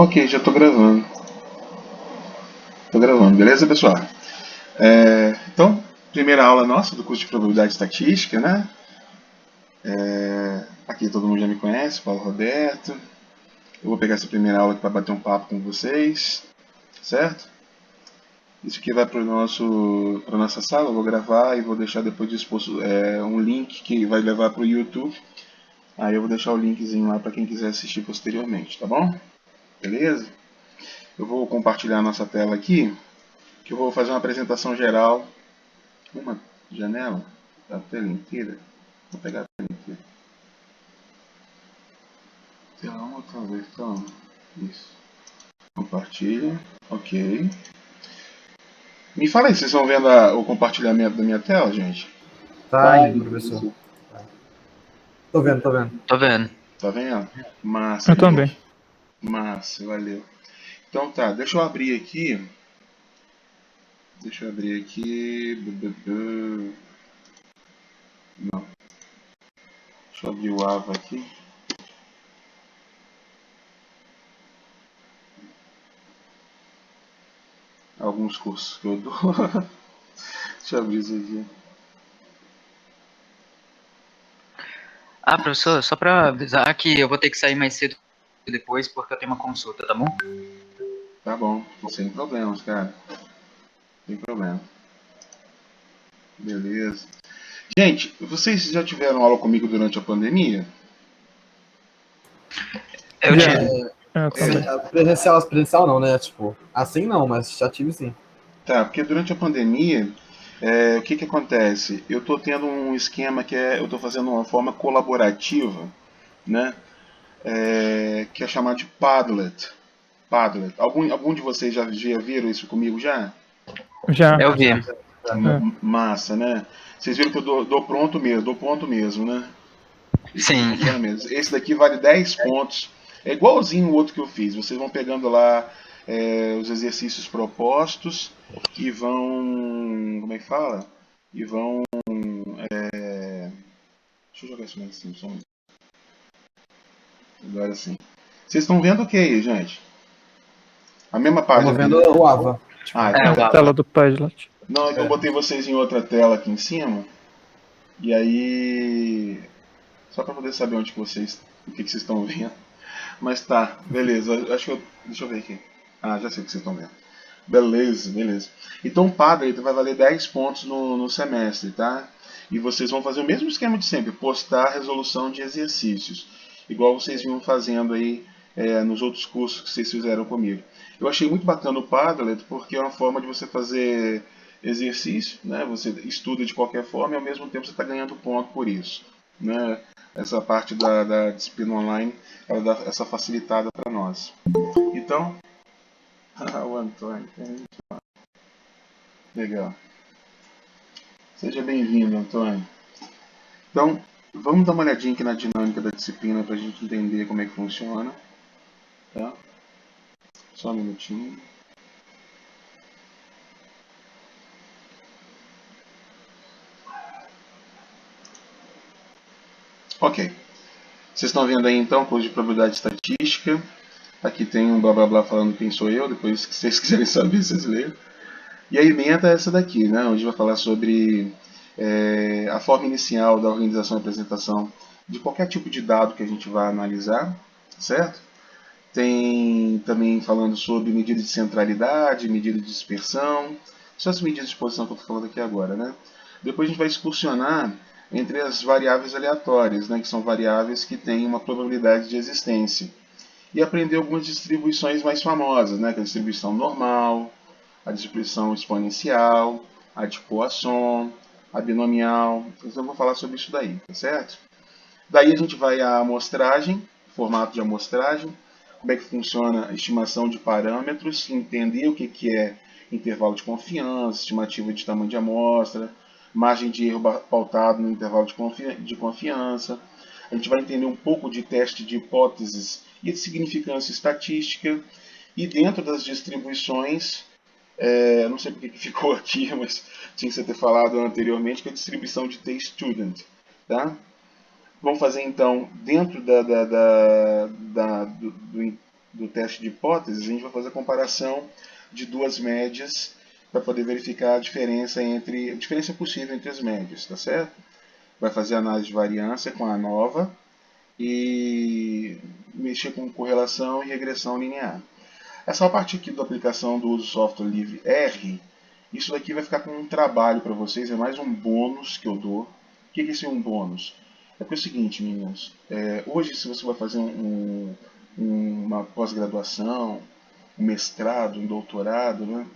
Ok, já estou gravando. Estou gravando, beleza, pessoal? Então, primeira aula nossa do curso de Probabilidade e Estatística, né? Aqui todo mundo já me conhece, Paulo Roberto. Eu vou pegar essa primeira aula aqui para bater um papo com vocês, certo? Isso aqui vai para nossa sala, eu vou gravar e vou deixar depois disposto um link que vai levar para o YouTube. Aí eu vou deixar o linkzinho lá para quem quiser assistir posteriormente, tá bom? Beleza? Eu vou compartilhar a nossa tela aqui, que eu vou fazer uma apresentação geral. Uma janela da tela inteira. Vou pegar a tela inteira. Tela 1 outra vez, então. Isso. Compartilha. Ok. Me fala aí, vocês estão vendo o compartilhamento da minha tela, gente? Tá indo, professor. Tô vendo. Tô vendo. Tá vendo? Massa. Eu também. Massa, valeu. Então tá, deixa eu abrir aqui. Não. Deixa eu abrir o AVA aqui. Alguns cursos que eu dou. Deixa eu abrir isso aqui. Ah, professor, só pra avisar que eu vou ter que sair mais cedo depois porque eu tenho uma consulta, tá bom? Tá bom, sem problemas, cara. Sem problema. Beleza. Gente, vocês já tiveram aula comigo durante a pandemia? Eu Já. tive. Eu também. Presencial não, né? Tipo, assim não, mas já tive sim. Tá, porque durante a pandemia, o que acontece? Eu estou tendo um esquema eu estou fazendo uma forma colaborativa, né? Que é chamado de Padlet. Padlet. Algum de vocês já viram isso comigo já? Já. Eu vi. Massa, né? Vocês viram que eu dou ponto mesmo, né? Sim. Esse daqui vale 10 pontos. É igualzinho o outro que eu fiz. Vocês vão pegando lá os exercícios propostos e vão. Como é que fala? E vão. Deixa eu jogar isso mais assim, só um. Agora sim. Vocês estão vendo o que aí, gente? A mesma página. Estamos vendo o AVA. Então. o Tela do Padlet. Não, é que eu botei vocês em outra tela aqui em cima. E aí. Só para poder saber o que vocês estão vendo. Mas tá, beleza. Deixa eu ver aqui. Ah, já sei o que vocês estão vendo. Beleza. Então o Padlet vai valer 10 pontos no semestre, tá? E vocês vão fazer o mesmo esquema de sempre, postar a resolução de exercícios. Igual vocês vinham fazendo aí nos outros cursos que vocês fizeram comigo. Eu achei muito bacana o Padlet porque é uma forma de você fazer exercício, né? Você estuda de qualquer forma e ao mesmo tempo você está ganhando ponto por isso, né? Essa parte da disciplina online, ela dá essa facilitada para nós. Então, o Antônio, legal. Seja bem-vindo, Antônio. Então, vamos dar uma olhadinha aqui na dinâmica da disciplina para a gente entender como é que funciona. Tá? Só um minutinho. Ok. Vocês estão vendo aí então, curso de probabilidade estatística. Aqui tem um blá blá blá falando quem sou eu, depois que vocês quiserem saber, vocês leiam. E a emenda é essa daqui, né? Onde vai falar sobre a forma inicial da organização e apresentação de qualquer tipo de dado que a gente vai analisar, certo? Tem também falando sobre medida de centralidade, medida de dispersão, só as medidas de exposição que eu estou falando aqui agora, né? Depois a gente vai excursionar entre as variáveis aleatórias, né, que são variáveis que têm uma probabilidade de existência. E aprender algumas distribuições mais famosas, né, que é a distribuição normal, a distribuição exponencial, a de Poisson, a binomial. Então eu vou falar sobre isso daí, tá certo? Daí a gente vai à amostragem, formato de amostragem, como é que funciona a estimação de parâmetros, entender o que é intervalo de confiança, estimativa de tamanho de amostra, margem de erro pautado no intervalo de confiança. A gente vai entender um pouco de teste de hipóteses e de significância estatística. E dentro das distribuições, não sei porque que ficou aqui, mas tinha que ter falado anteriormente, que é a distribuição de t-student. Tá? Vamos fazer então, dentro do teste de hipóteses, a gente vai fazer a comparação de duas médias para poder verificar a diferença possível entre as médias, tá certo? Vai fazer análise de variância com a nova e mexer com correlação e regressão linear. Essa parte aqui da aplicação do uso do software livre R, isso daqui vai ficar com um trabalho para vocês, é mais um bônus que eu dou. O que é esse um bônus? É porque é o seguinte, meninos, hoje se você vai fazer uma pós-graduação, um mestrado, um doutorado, né?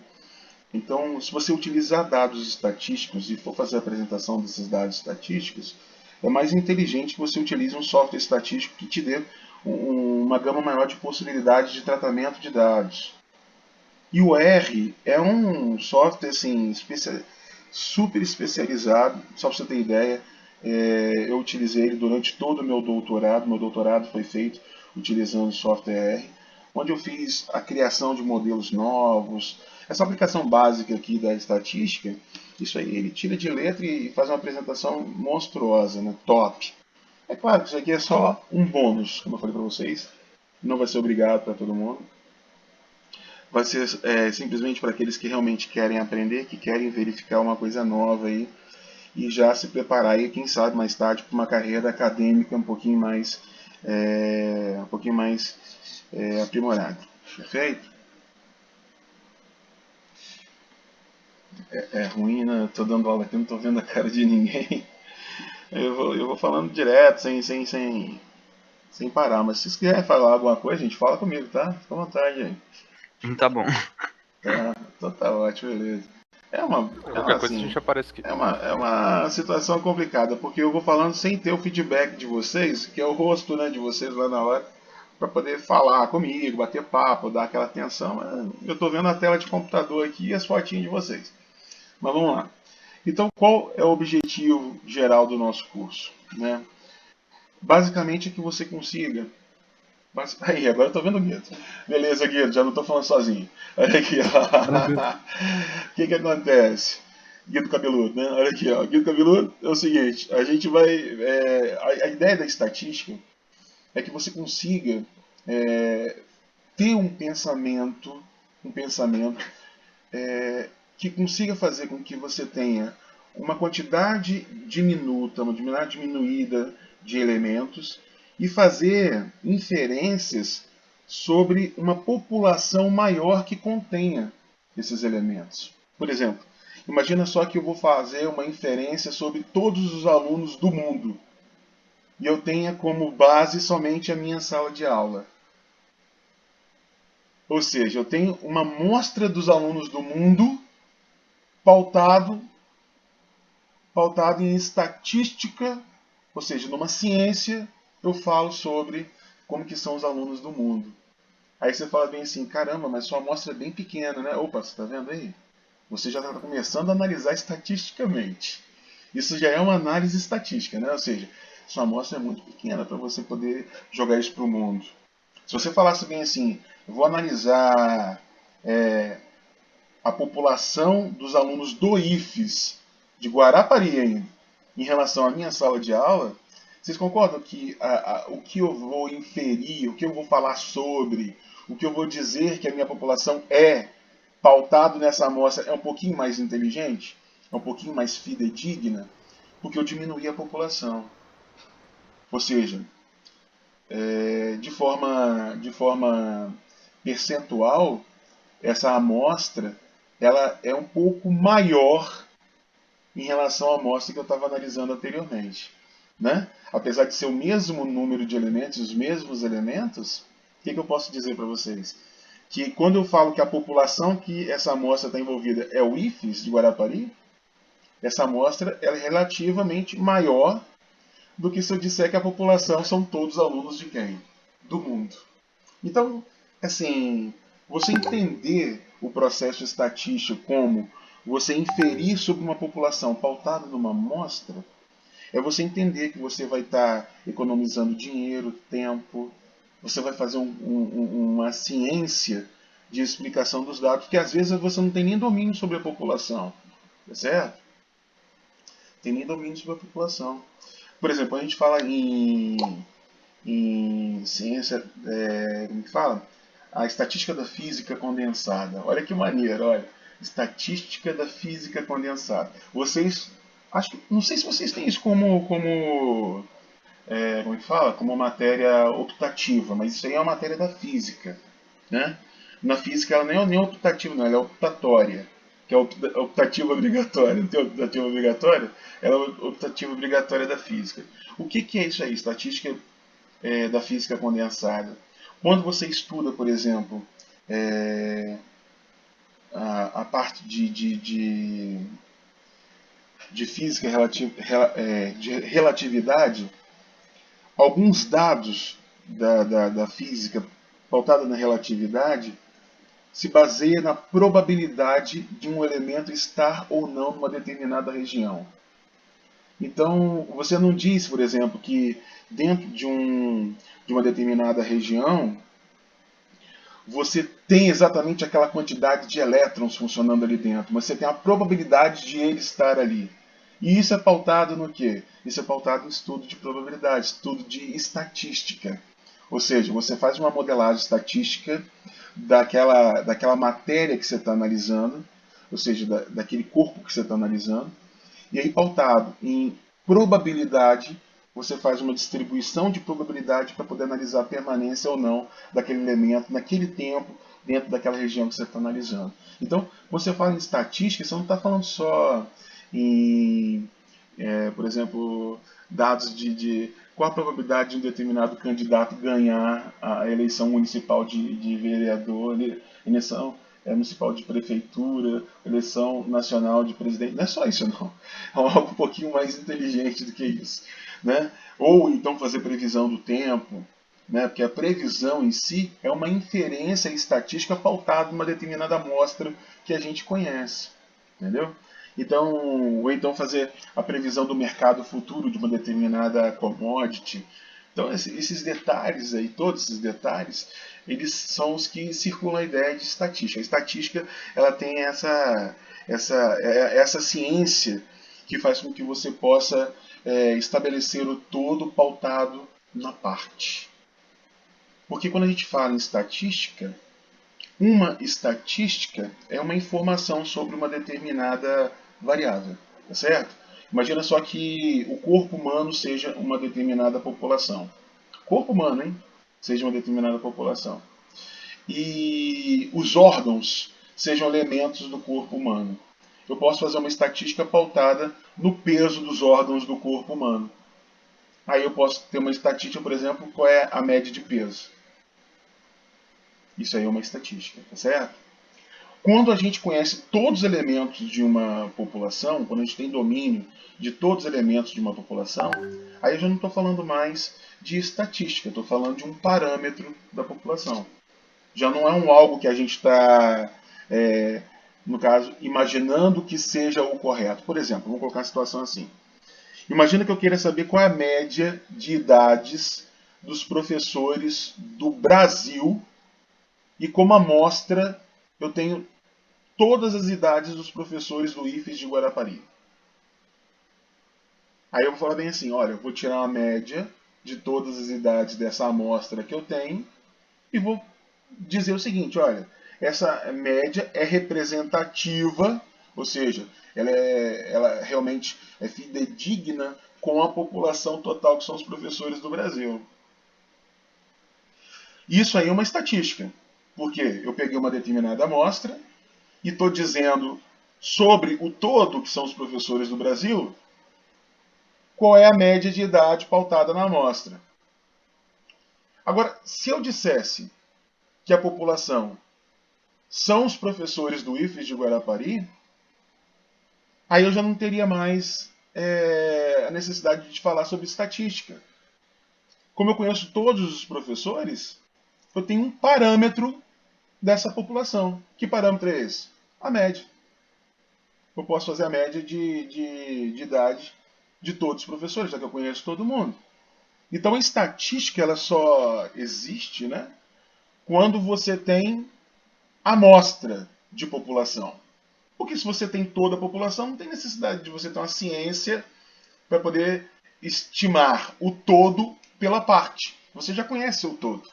Então, se você utilizar dados estatísticos e for fazer a apresentação desses dados estatísticos, é mais inteligente que você utilize um software estatístico que te dê uma gama maior de possibilidades de tratamento de dados. E o R é um software assim, super especializado, só para você ter ideia. Eu utilizei ele durante todo o meu doutorado. Meu doutorado foi feito utilizando o software R, onde eu fiz a criação de modelos novos. Essa aplicação básica aqui da estatística, isso aí ele tira de letra e faz uma apresentação monstruosa, né? Top. É claro que isso aqui é só um bônus, como eu falei para vocês. Não vai ser obrigado para todo mundo. Vai ser simplesmente para aqueles que realmente querem aprender, que querem verificar uma coisa nova aí e já se preparar aí, quem sabe mais tarde, para uma carreira acadêmica um pouquinho mais aprimorada. Perfeito? É ruim, né? Eu tô dando aula aqui, não tô vendo a cara de ninguém. Eu vou falando direto, sem parar. Mas se vocês quiserem falar alguma coisa, gente, fala comigo, tá? Fica à vontade aí. Tá bom. Tá, então tá ótimo, beleza. Qualquer coisa a gente aparece aqui. É uma situação complicada, porque eu vou falando sem ter o feedback de vocês, que é o rosto, né, de vocês lá na hora, para poder falar comigo, bater papo, dar aquela atenção. Eu tô vendo a tela de computador aqui e as fotinhas de vocês. Mas vamos lá. Então, qual é o objetivo geral do nosso curso, né? Basicamente é que você consiga. Aí, agora eu tô vendo o Guido. Beleza, Guido, já não tô falando sozinho. Olha aqui, ó. O que acontece? Guido Cabeludo, né? Olha aqui, ó. Guido Cabeludo é o seguinte: a gente vai. A ideia da estatística é que você consiga ter um pensamento que consiga fazer com que você tenha uma quantidade diminuta, diminuída de elementos e fazer inferências sobre uma população maior que contenha esses elementos. Por exemplo, imagina só que eu vou fazer uma inferência sobre todos os alunos do mundo e eu tenha como base somente a minha sala de aula. Ou seja, eu tenho uma amostra dos alunos do mundo pautado em estatística, ou seja, numa ciência, eu falo sobre como que são os alunos do mundo. Aí você fala bem assim, caramba, mas sua amostra é bem pequena, né? Opa, você está vendo aí? Você já está começando a analisar estatisticamente. Isso já é uma análise estatística, né? Ou seja, sua amostra é muito pequena para você poder jogar isso para o mundo. Se você falasse bem assim, eu vou analisar a população dos alunos do IFES de Guarapari ainda, em relação à minha sala de aula, vocês concordam que o que eu vou inferir, o que eu vou falar sobre, o que eu vou dizer que a minha população é pautado nessa amostra é um pouquinho mais inteligente? É um pouquinho mais fidedigna? Porque eu diminuí a população. Ou seja, de forma percentual, essa amostra ela é um pouco maior em relação à amostra que eu estava analisando anteriormente. Né? Apesar de ser o mesmo número de elementos, os mesmos elementos, o que eu posso dizer para vocês? Que quando eu falo que a população que essa amostra está envolvida é o IFES de Guarapari, essa amostra é relativamente maior do que se eu disser que a população são todos alunos de quem? Do mundo. Então, assim, você entender o processo estatístico como você inferir sobre uma população pautada numa amostra, é você entender que você vai estar economizando dinheiro, tempo, você vai fazer uma ciência de explicação dos dados, porque às vezes você não tem nem domínio sobre a população, tá certo? Tem nem domínio sobre a população. Por exemplo, a gente fala em ciência, como que fala? a estatística da física condensada. Olha que maneiro, olha. Estatística da física condensada. Vocês, não sei se vocês têm isso como como é que fala? Como matéria optativa, mas isso aí é uma matéria da física, né? Na física ela nem é optativa, não, ela é optatória, que é optativa obrigatória. Não tem optativa obrigatória? Ela é optativa obrigatória da física. O que é isso aí? Estatística da física condensada. Quando você estuda, por exemplo, a parte de física de relatividade, alguns dados da física pautada na relatividade se baseia na probabilidade de um elemento estar ou não numa determinada região. Então, você não diz, por exemplo, que dentro de uma determinada região você tem exatamente aquela quantidade de elétrons funcionando ali dentro, mas você tem a probabilidade de ele estar ali. E isso é pautado no quê? Isso é pautado em estudo de probabilidade, estudo de estatística. Ou seja, você faz uma modelagem estatística daquela matéria que você está analisando, ou seja, daquele corpo que você está analisando, e aí pautado em probabilidade, você faz uma distribuição de probabilidade para poder analisar a permanência ou não daquele elemento naquele tempo dentro daquela região que você está analisando. Então, quando você fala em estatística, você não está falando só em, por exemplo, dados de qual a probabilidade de um determinado candidato ganhar a eleição municipal de vereador, eleição municipal de prefeitura, eleição nacional de presidente. Não é só isso, não. É algo um pouquinho mais inteligente do que isso, né? Ou então fazer previsão do tempo, né? Porque a previsão em si é uma inferência estatística pautada em uma determinada amostra que a gente conhece, entendeu? Então, ou então fazer a previsão do mercado futuro de uma determinada commodity. Então, esses detalhes aí, todos esses detalhes, eles são os que circulam a ideia de estatística. A estatística, ela tem essa ciência que faz com que você possa estabelecer o todo pautado na parte. Porque quando a gente fala em estatística, uma estatística é uma informação sobre uma determinada variável, tá certo? Imagina só que o corpo humano seja uma determinada população. Corpo humano, hein? Seja uma determinada população. E os órgãos sejam elementos do corpo humano. Eu posso fazer uma estatística pautada no peso dos órgãos do corpo humano. Aí eu posso ter uma estatística, por exemplo, qual é a média de peso. Isso aí é uma estatística, tá certo? Quando a gente conhece todos os elementos de uma população, quando a gente tem domínio de todos os elementos de uma população, aí eu já não estou falando mais de estatística, estou falando de um parâmetro da população. Já não é algo que a gente está, no caso, imaginando que seja o correto. Por exemplo, vamos colocar uma situação assim. Imagina que eu queira saber qual é a média de idades dos professores do Brasil e como amostra eu tenho todas as idades dos professores do IFES de Guarapari. Aí eu vou falar bem assim, olha, eu vou tirar uma média de todas as idades dessa amostra que eu tenho e vou dizer o seguinte, olha, essa média é representativa, ou seja, ela realmente é fidedigna com a população total que são os professores do Brasil. Isso aí é uma estatística, porque eu peguei uma determinada amostra e estou dizendo sobre o todo, que são os professores do Brasil, qual é a média de idade pautada na amostra. Agora, se eu dissesse que a população são os professores do IFES de Guarapari, aí eu já não teria mais a necessidade de falar sobre estatística. Como eu conheço todos os professores, eu tenho um parâmetro dessa população. Que parâmetro é esse? A média. Eu posso fazer a média de idade de todos os professores, já que eu conheço todo mundo. Então a estatística ela só existe, né, quando você tem amostra de população. Porque se você tem toda a população, não tem necessidade de você ter uma ciência para poder estimar o todo pela parte. Você já conhece o todo.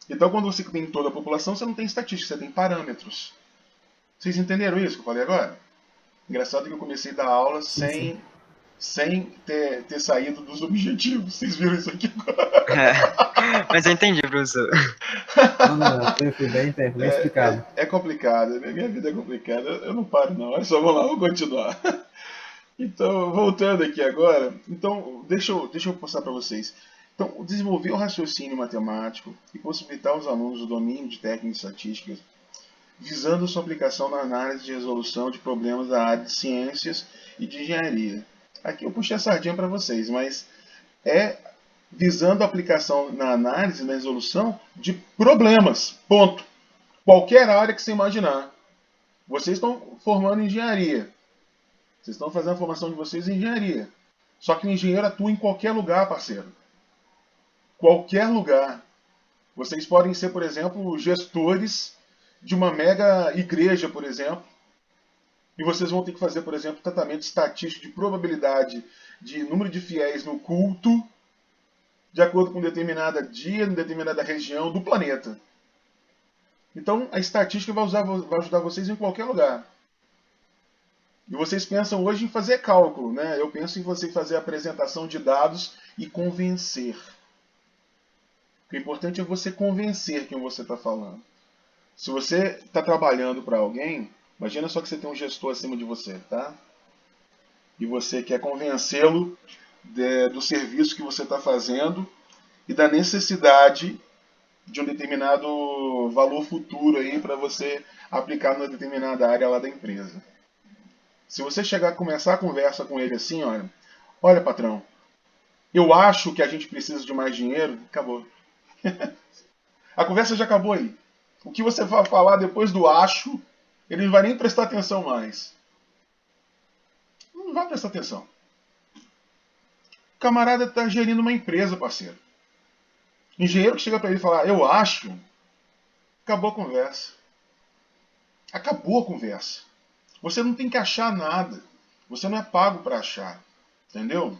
Então, quando você tem toda a população, você não tem estatística, você tem parâmetros. Vocês entenderam isso que eu falei agora? Engraçado que eu comecei a dar aula Sim, sim. sem ter saído dos objetivos. Vocês viram isso aqui agora? Mas eu entendi, professor. Não, foi bem explicado. É complicado, né? Minha vida é complicada. Eu não paro, não. Olha só, vamos lá, vou continuar. Então, voltando aqui agora. Então, deixa eu postar para vocês. Então, desenvolver o raciocínio matemático e possibilitar aos alunos o domínio de técnicas estatísticas, visando sua aplicação na análise de resolução de problemas da área de ciências e de engenharia. Aqui eu puxei a sardinha para vocês, mas é visando a aplicação na análise e na resolução de problemas. Ponto. Qualquer área que você imaginar. Vocês estão formando engenharia. Vocês estão fazendo a formação de vocês em engenharia. Só que o engenheiro atua em qualquer lugar, parceiro. Qualquer lugar. Vocês podem ser, por exemplo, gestores de uma mega igreja, por exemplo. E vocês vão ter que fazer, por exemplo, tratamento estatístico de probabilidade de número de fiéis no culto, de acordo com determinada dia, em determinada região do planeta. Então, a estatística vai ajudar vocês em qualquer lugar. E vocês pensam hoje em fazer cálculo, né? Eu penso em você fazer a apresentação de dados e convencer. O importante é você convencer quem você está falando. Se você está trabalhando para alguém, imagina só que você tem um gestor acima de você, tá? E você quer convencê-lo do serviço que você está fazendo e da necessidade de um determinado valor futuro aí para você aplicar numa determinada área lá da empresa. Se você chegar a começar a conversa com ele assim, olha patrão, eu acho que a gente precisa de mais dinheiro, acabou. A conversa já acabou aí. O que você vai falar depois do acho, ele não vai nem prestar atenção mais. Não vai prestar atenção. O camarada está gerindo uma empresa, parceiro. Engenheiro que chega para ele e fala, eu acho, acabou a conversa. Acabou a conversa. Você não tem que achar nada. Você não é pago para achar. Entendeu?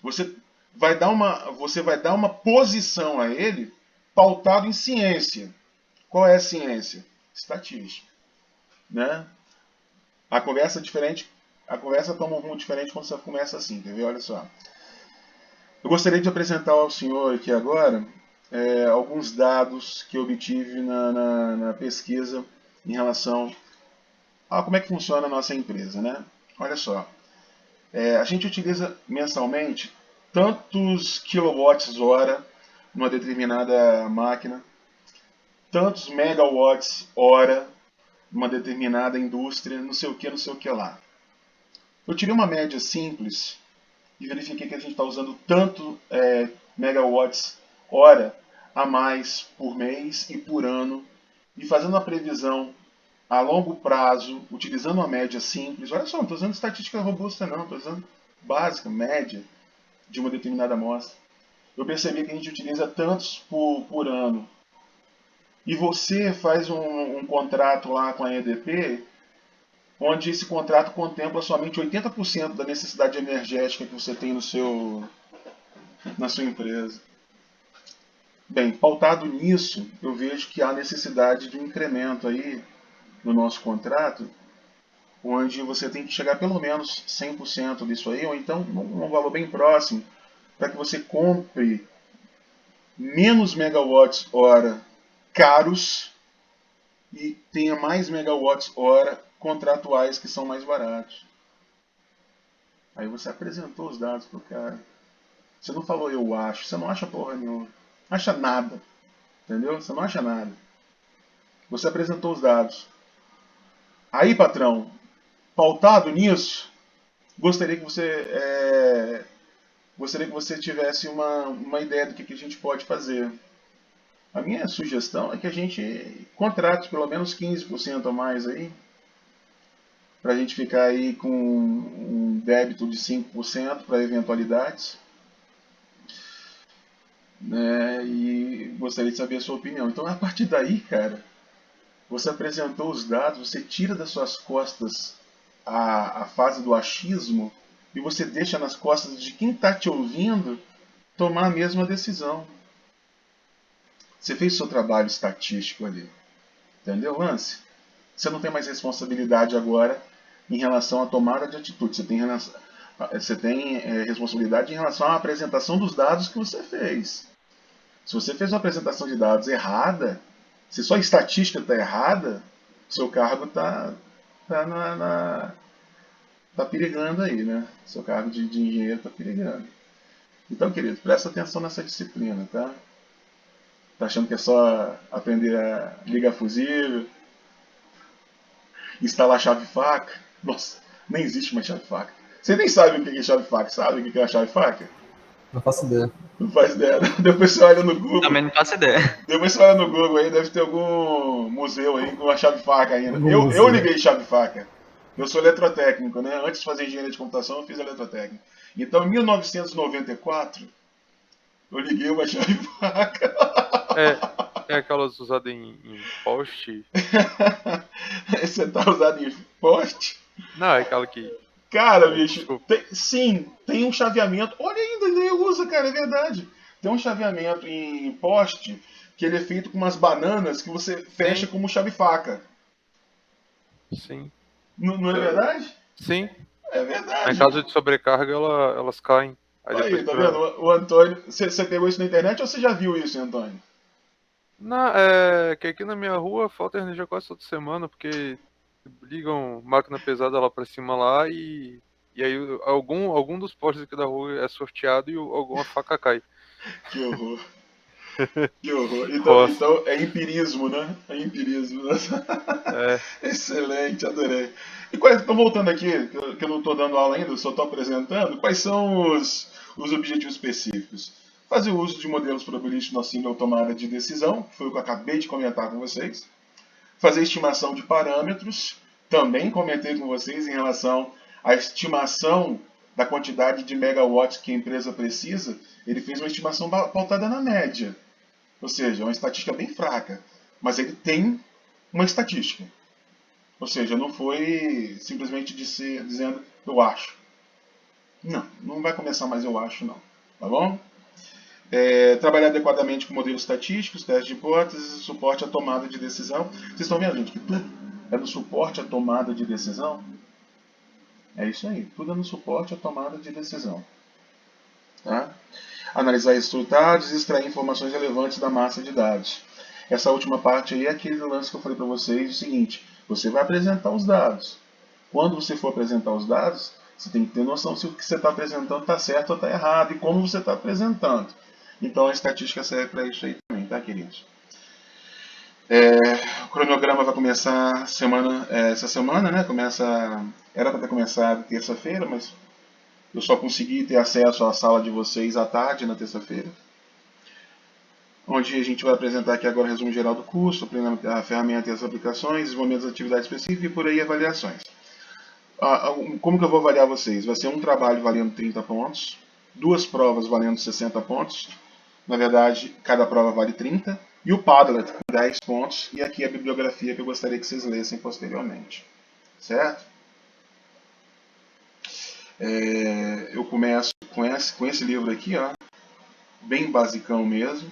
Você vai dar uma posição a ele pautado em ciência. Qual é a ciência? Estatística. Né? A conversa toma um rumo diferente quando você começa assim, quer ver? Olha só. Eu gostaria de apresentar ao senhor aqui agora alguns dados que eu obtive na pesquisa em relação a como é que funciona a nossa empresa, né? Olha só. A gente utiliza mensalmente tantos quilowatts-hora numa determinada máquina, tantos megawatts-hora numa determinada indústria, não sei o que lá. Eu tirei uma média simples e verifiquei que a gente está usando tanto megawatts-hora a mais por mês e por ano, e fazendo a previsão a longo prazo, utilizando uma média simples. Olha só, não estou usando estatística robusta não, estou usando básica, média de uma determinada amostra. Eu percebi que a gente utiliza tantos por ano. E você faz um contrato lá com a EDP, onde esse contrato contempla somente 80% da necessidade energética que você tem na sua empresa. Bem, pautado nisso, eu vejo que há necessidade de um incremento aí no nosso contrato, onde você tem que chegar pelo menos 100% disso aí, ou então um valor bem próximo, para que você compre menos megawatts-hora caros e tenha mais megawatts-hora contratuais que são mais baratos. Aí você apresentou os dados pro cara. Você não falou eu acho, você não acha porra nenhuma. Não acha nada. Entendeu? Você não acha nada. Você apresentou os dados. Aí, patrão, pautado nisso, gostaria que você tivesse uma ideia do que a gente pode fazer. A minha sugestão é que a gente contrate pelo menos 15% a mais aí, para a gente ficar aí com um débito de 5% para eventualidades. Né? E gostaria de saber a sua opinião. Então, a partir daí, cara, você apresentou os dados, você tira das suas costas a fase do achismo e você deixa nas costas de quem está te ouvindo tomar a mesma decisão. Você fez o seu trabalho estatístico ali. Entendeu, Lance? Você não tem mais responsabilidade agora em relação à tomada de atitude. Você tem responsabilidade em relação à apresentação dos dados que você fez. Se você fez uma apresentação de dados errada, se sua estatística está errada, seu cargo está tá perigando aí, né? Seu cargo de engenheiro está perigando. Então, querido, presta atenção nessa disciplina, tá? Tá achando que é só aprender a ligar fusível, instalar chave faca? Nossa, nem existe mais chave faca. Você nem sabe o que é chave faca, sabe o que é a chave faca? Não faço ideia. Não faz ideia. Depois você olha no Google. Também não faço ideia. Depois você olha no Google aí, deve ter algum museu aí com a chave faca ainda. Algum Eu museu. liguei chave faca. Eu sou eletrotécnico, né? Antes de fazer engenharia de computação, eu fiz eletrotécnica. Então, em 1994, eu liguei uma chave faca. É aquelas usadas em poste? Você tá usando em poste? Não, é aquela que... Cara, bicho, Desculpa. tem um chaveamento. Olha ainda, ele usa, cara, é verdade. Tem um chaveamento em poste que ele é feito com umas bananas que você fecha como chave-faca. Sim. Não é verdade? Sim. É Em verdade. caso de sobrecarga, elas caem. Aí, tá pra- vendo? O Antônio, você pegou isso na internet ou você já viu isso, Antônio? Não, que aqui na minha rua falta energia quase toda semana, porque ligam máquina pesada lá pra cima lá e aí algum dos postes aqui da rua é sorteado e alguma faca cai. Que horror. Que horror. Nossa. Então é empirismo, né? É empirismo. É, Excelente, adorei. E então voltando aqui, que eu não estou dando aula ainda, eu só estou apresentando, quais são os objetivos específicos? Fazer uso de modelos probabilísticos no auxílio à tomada de decisão, que foi o que eu acabei de comentar com vocês. Fazer estimação de parâmetros, também comentei com vocês em relação à estimação da quantidade de megawatts que a empresa precisa. Ele fez uma estimação pautada na média, ou seja, é uma estatística bem fraca, mas ele tem uma estatística. Ou seja, não foi simplesmente dizendo eu acho. Não vai começar mais eu acho, não. Tá bom? Trabalhar adequadamente com modelos estatísticos, testes de hipóteses, suporte à tomada de decisão. Vocês estão vendo, gente, que tudo é no suporte à tomada de decisão? É isso aí, tudo é no suporte à tomada de decisão. Tá? Analisar resultados e extrair informações relevantes da massa de dados. Essa última parte aí é aquele lance que eu falei para vocês, o seguinte, você vai apresentar os dados. Quando você for apresentar os dados, você tem que ter noção se o que você está apresentando está certo ou está errado e como você está apresentando. Então a estatística serve para isso aí também, tá, queridos? O cronograma vai começar essa semana, né? Era para ter começado terça-feira, mas eu só consegui ter acesso à sala de vocês à tarde, na terça-feira. Onde a gente vai apresentar aqui agora o resumo geral do curso, a ferramenta e as aplicações, desenvolvimento das atividades específicas e por aí avaliações. Como que eu vou avaliar vocês? Vai ser um trabalho valendo 30 pontos, duas provas valendo 60 pontos, na verdade, cada prova vale 30, e o Padlet com 10 pontos, e aqui a bibliografia que eu gostaria que vocês lessem posteriormente. Certo? Eu começo com esse livro aqui, ó, bem basicão mesmo,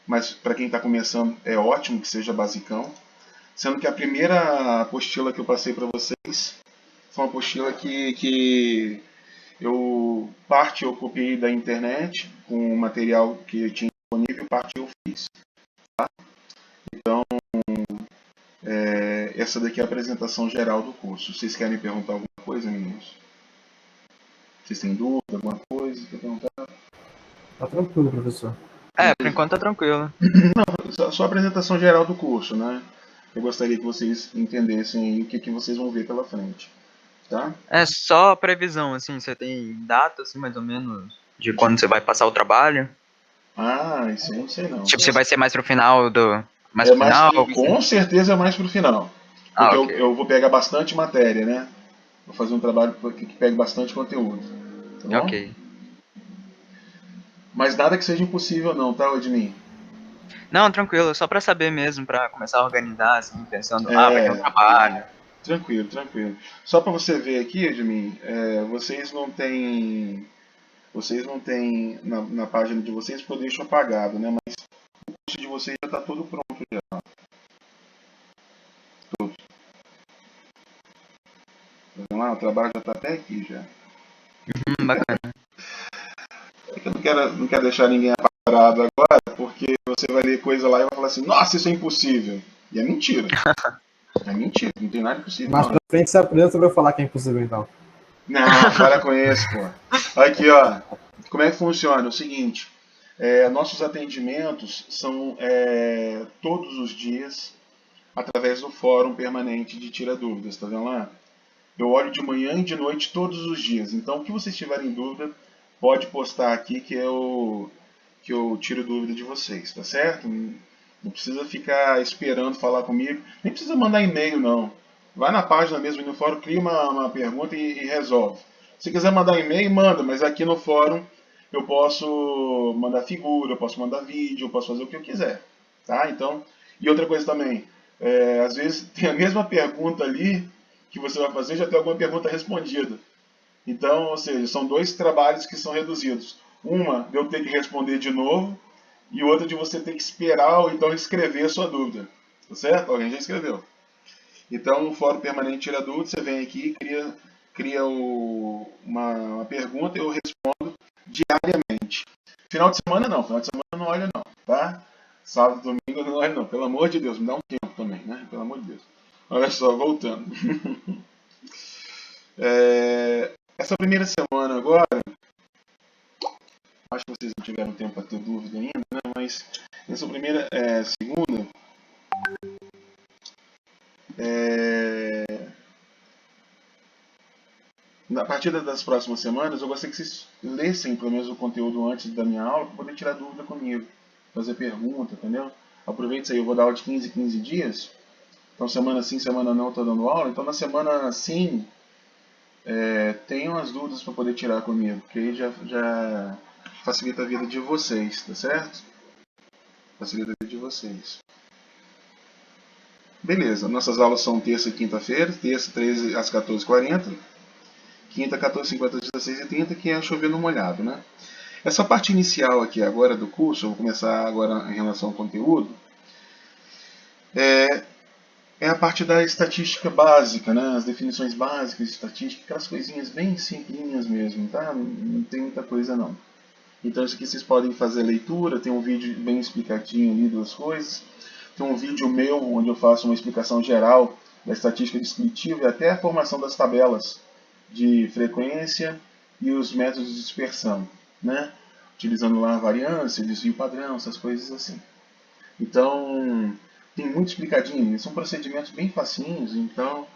mas para quem está começando é ótimo que seja basicão, sendo que a primeira apostila que eu passei para vocês foi uma apostila que parte eu copiei da internet com o material que eu tinha disponível, parte eu fiz. Tá? Então, essa daqui é a apresentação geral do curso. Vocês querem perguntar alguma coisa, meninos? Vocês têm dúvida, alguma coisa? Quer perguntar? Tá tranquilo, professor. Por enquanto tá tranquilo. Só a apresentação geral do curso, né? Eu gostaria que vocês entendessem aí o que vocês vão ver pela frente. Tá? É só previsão, assim, você tem data, assim, mais ou menos, de quando você vai passar o trabalho? Isso eu não sei não. Tipo, você vai ser mais pro final do... Mais pro final? Com certeza é mais pro final. Porque Ok. eu vou pegar bastante matéria, né? Vou fazer um trabalho que pegue bastante conteúdo. Tá bom? Ok. Mas nada que seja impossível não, tá, Ednei? Não, tranquilo, só pra saber mesmo, pra começar a organizar, assim, pensando, vai ter um trabalho. Tranquilo, tranquilo. Só para você ver aqui, Edmin, vocês não têm na página de vocês, porque eu deixo apagado, né? Mas o curso de vocês tá tudo pronto já. Tudo. Tá vendo lá? O trabalho já tá até aqui já. Bacana. É que eu não quero deixar ninguém parado agora, porque você vai ler coisa lá e vai falar assim, nossa, isso é impossível. E é mentira. É mentira, não tem nada impossível. Mais Não. pra frente você aprende sobre eu falar que é impossível, então. Não, para com isso, pô. Aqui, ó. Como é que funciona? É o seguinte, nossos atendimentos são todos os dias através do fórum permanente de Tira Dúvidas, tá vendo lá? Eu olho de manhã e de noite todos os dias. Então, o que vocês tiverem dúvida, pode postar aqui que eu tiro dúvida de vocês, tá certo? Não precisa ficar esperando falar comigo, nem precisa mandar e-mail não. Vai na página mesmo, no fórum, cria uma pergunta e resolve. Se quiser mandar e-mail, manda, mas aqui no fórum eu posso mandar figura, eu posso mandar vídeo, eu posso fazer o que eu quiser, tá? Então, e outra coisa também, às vezes tem a mesma pergunta ali que você vai fazer, já tem alguma pergunta respondida. Então, ou seja, são dois trabalhos que são reduzidos. Uma de eu ter que responder de novo e outra de você ter que esperar ou então escrever a sua dúvida. Tá certo? Alguém já escreveu. Então, o Fórum Permanente Tira Dúvidas, você vem aqui e cria uma pergunta e eu respondo diariamente. Final de semana não, final de semana eu não olho não, tá? Sábado e domingo eu não olho não, pelo amor de Deus, me dá um tempo também, né? Pelo amor de Deus. Olha só, voltando. Essa primeira semana agora, acho que vocês não tiveram tempo para ter dúvida ainda, né? Mas nessa primeira segunda, a partir das próximas semanas, eu gostaria que vocês lessem pelo menos o conteúdo antes da minha aula para poder tirar dúvida comigo, fazer pergunta, entendeu? Aproveite isso aí, eu vou dar aula de 15 em 15 dias. Então semana sim, semana não, eu estou dando aula. Então na semana sim, tenham as dúvidas para poder tirar comigo, porque aí já facilita a vida de vocês, tá certo? Facilita a vida de vocês. Beleza, nossas aulas são terça e quinta-feira, terça 13 às 14h40, quinta 14h50 às 16h30, que é chover no molhado, né? Essa parte inicial aqui agora do curso, eu vou começar agora em relação ao conteúdo, é a parte da estatística básica, né? As definições básicas de estatística, aquelas coisinhas bem simplinhas mesmo, tá? Não tem muita coisa não. Então isso aqui vocês podem fazer leitura, tem um vídeo bem explicadinho ali das coisas. Tem um vídeo meu onde eu faço uma explicação geral da estatística descritiva e até a formação das tabelas de frequência e os métodos de dispersão, né? Utilizando lá a variância, desvio padrão, essas coisas assim. Então, tem muito explicadinho, são procedimentos bem facinhos, então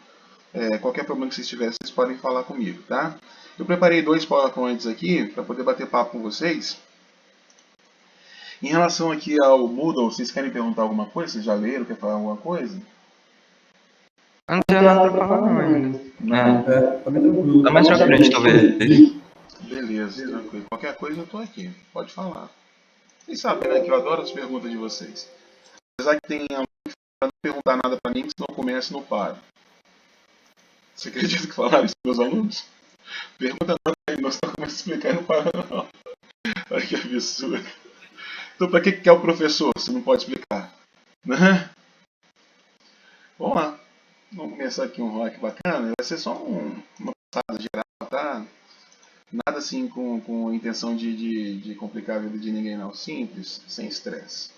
qualquer problema que vocês tiverem, vocês podem falar comigo, tá? Eu preparei 2 PowerPoints aqui para poder bater papo com vocês. Em relação aqui ao Moodle, vocês querem perguntar alguma coisa? Vocês já leram, querem falar alguma coisa? Não tenho nada pra falar não ainda. Não. Tá bem tranquilo. Tá mais pra frente, talvez. Beleza, tranquilo. Qualquer coisa eu tô aqui, pode falar. Vocês sabem, né, que eu adoro as perguntas de vocês. Apesar que tem aluno que não perguntar nada pra mim, que se não começa, não para. Você acredita que falaram isso para os alunos? Pergunta nada pra ele, nós não começamos a explicar e não para não. Olha que absurdo. Então pra que é o professor se não pode explicar? Né? Vamos lá. Vamos começar aqui um rock bacana. Vai ser só uma passada geral, tá? Nada assim com a intenção de complicar a vida de ninguém não. Simples, sem estresse.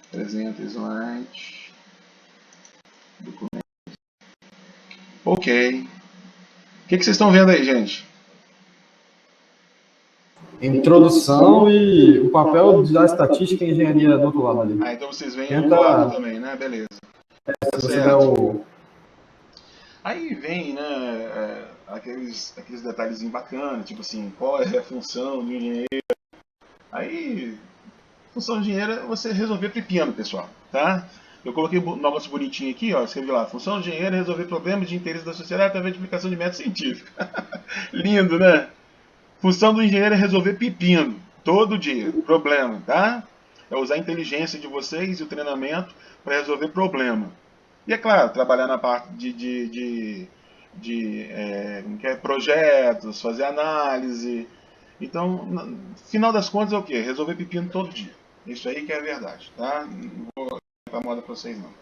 Apresenta slide. Documento. Ok. O que vocês estão vendo aí, gente? Introdução e o papel da estatística e engenharia do outro lado ali. Ah, então vocês veem o outro lado também, né? Beleza. Se você der o... Aí vem, né, aqueles detalhezinhos bacanas, tipo assim, qual é a função de um engenheiro. Aí, função de engenheiro é você resolver pepino, pessoal, tá? Eu coloquei um negócio bonitinho aqui, ó, escrevi lá, função de engenheiro é resolver problemas de interesse da sociedade através de aplicação de método científico. Lindo, né? Função do engenheiro é resolver pepino, todo dia, problema, tá? É usar a inteligência de vocês e o treinamento para resolver problema. E é claro, trabalhar na parte de projetos, fazer análise. Então, no final das contas é o quê? Resolver pepino todo dia. Isso aí que é a verdade, tá? Não vou dar moda para vocês não. O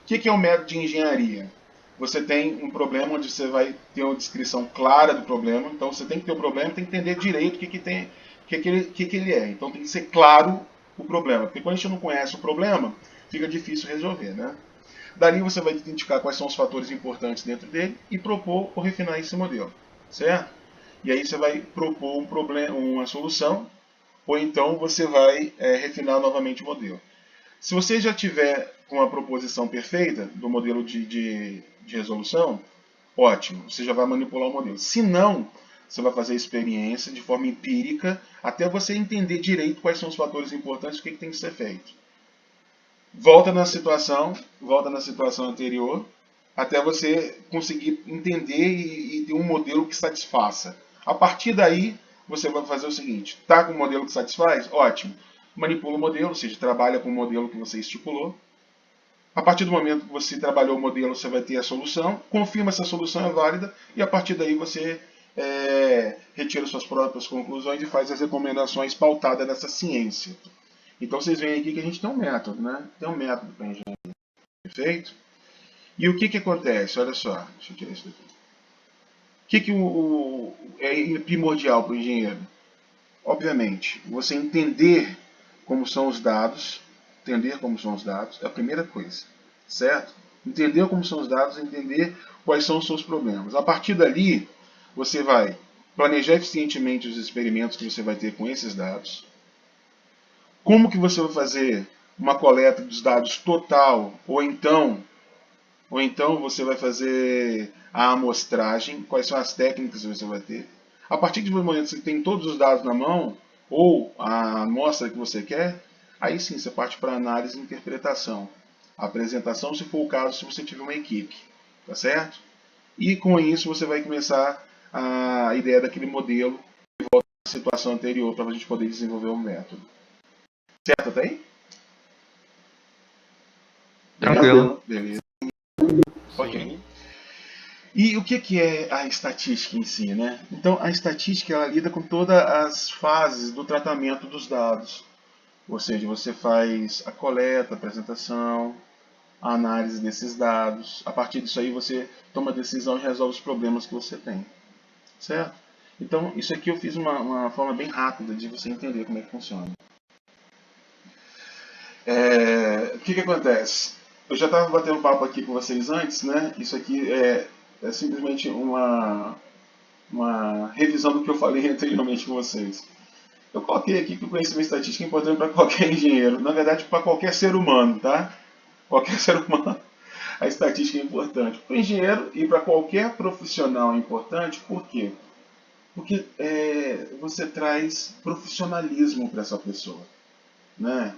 que é um método de engenharia? Você tem um problema onde você vai ter uma descrição clara do problema. Então você tem que ter o problema, tem que entender direito o que ele é. Então tem que ser claro o problema. Porque quando a gente não conhece o problema, fica difícil resolver, né? Dali você vai identificar quais são os fatores importantes dentro dele e propor ou refinar esse modelo, certo? E aí você vai propor um problema, uma solução, ou então você vai refinar novamente o modelo. Se você já tiver com a proposição perfeita do modelo de resolução, ótimo, você já vai manipular o modelo. Se não, você vai fazer a experiência de forma empírica até você entender direito quais são os fatores importantes e o que tem que ser feito. Volta na situação anterior até você conseguir entender e ter um modelo que satisfaça. A partir daí, você vai fazer o seguinte: tá com um modelo que satisfaz? Ótimo. Manipula o modelo, ou seja, trabalha com o modelo que você estipulou. A partir do momento que você trabalhou o modelo, você vai ter a solução, confirma se a solução é válida e a partir daí você retira suas próprias conclusões e faz as recomendações pautadas nessa ciência. Então vocês veem aqui que a gente tem um método, né? Tem um método para engenharia. Perfeito? E o que acontece? Olha só, deixa eu tirar isso daqui. O que é primordial para o engenheiro? Obviamente, você entender como são os dados, é a primeira coisa, certo? Entender como são os dados, entender quais são os seus problemas. A partir dali, você vai planejar eficientemente os experimentos que você vai ter com esses dados. Como que você vai fazer uma coleta dos dados total, ou então você vai fazer a amostragem, quais são as técnicas que você vai ter. A partir do momento que você tem todos os dados na mão, ou a amostra que você quer, aí sim você parte para análise e interpretação. A apresentação, se for o caso, se você tiver uma equipe, tá certo? E com isso você vai começar a ideia daquele modelo de volta à situação anterior para a gente poder desenvolver um método. Certo até aí? Tranquilo. Beleza. Ok. E o que é a estatística em si, né? Então, a estatística ela lida com todas as fases do tratamento dos dados. Ou seja, você faz a coleta, a apresentação, a análise desses dados. A partir disso aí você toma a decisão e resolve os problemas que você tem. Certo? Então, isso aqui eu fiz uma forma bem rápida de você entender como é que funciona. O que acontece? Eu já estava batendo papo aqui com vocês antes, né? Isso aqui é simplesmente uma revisão do que eu falei anteriormente com vocês. Eu coloquei aqui que o conhecimento estatístico é importante para qualquer engenheiro, na verdade para qualquer ser humano, tá? Qualquer ser humano, a estatística é importante. Para o engenheiro e para qualquer profissional é importante, por quê? Porque você traz profissionalismo para essa pessoa, né?